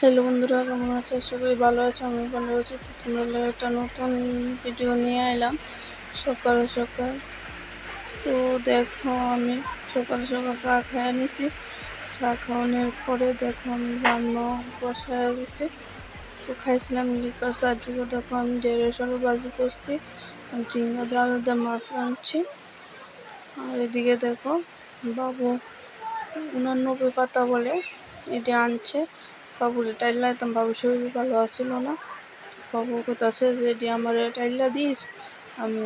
Hello বন্ধুরা, কেমন আছো? আশা করি ভালো আছো। আমি ভালো আছি। তো তোমরা একটা নতুন ভিডিও নিয়ে এলাম সকাল সকাল। তো দেখো, আমি সকাল সকাল চা খেয়ে নিছি। চা খাওয়ানোর পরে দেখো আমি রান্না বসায় দিছি। তো খাইছিলাম লিকার চা দিয়ে। দেখো আমি ঢেঁড়স আলু ভাজি করছি, ঝিঙ্গা দিয়ে আলু দিয়ে মাছ রাঁধছি। আর এদিকে দেখো বাবু 89 পাতা বলে এটি আনছে। বাবুর টাইল্লা দিতাম, বাবুর শরীর ভালো আসছিল না। বাবু কোথাছে যে এটি আমার টাইল্লা দিস, আমি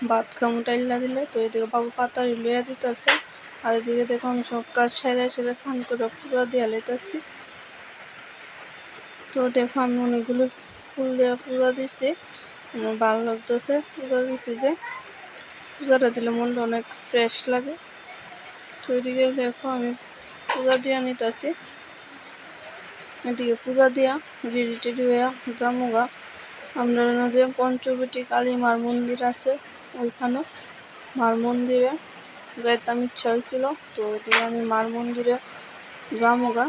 ভাত খামু টাইল্লা দিলে। তো এদিকে বাবু পাতা লইয়া দিতেছে। আর এদিকে দেখো আমি সব কাজ সেরে সেরে স্নান করে পূজা দিয়ে লেতেছি। তো দেখো আমি অনেকগুলো ফুল দিয়ে পূজা দিছি, আমার ভালো লাগতেছে। পূজা দিছি যে পূজাটা দিলে মনটা অনেক ফ্রেশ লাগে। তো এদিকে দেখো আমি পূজা দিয়ে নিতেছি। এদিকে পূজা দিয়া রেডি টেডি হইয়া জামুগা। আমরা যে পঞ্চবটি কালী মার মন্দির আছে, ওইখানে মার মন্দিরে যাইতাম ইচ্ছা হয়েছিল। তো ওইদিকে আমি মার মন্দিরে জামুগা।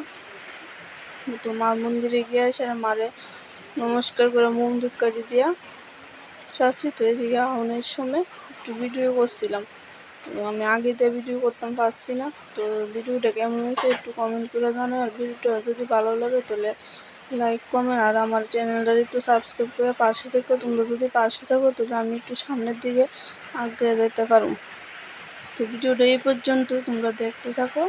তো মার মন্দিরে গিয়ে এসে মারে নমস্কার করে মুখ ধূপকাঠি দিয়া শাস্তি। তো এদিকে আউনের সময় একটু ভিডিও করছিলাম। আমি আগে দিয়ে ভিডিও করতাম পারছি না। তো ভিডিওটা কেমন হয়েছে একটু কমেন্ট করে জানাও। আর ভিডিওটা যদি ভালো লাগে তাহলে লাইক কমেন্ট আর আমার চ্যানেলটা একটু সাবস্ক্রাইব করে পাশে থেকো। তোমরা যদি পাশে থাকো তাহলে আমি একটু সামনের দিকে আগে যেতে পারবো। তো ভিডিওটা এই পর্যন্ত, তোমরা দেখতে থাকো।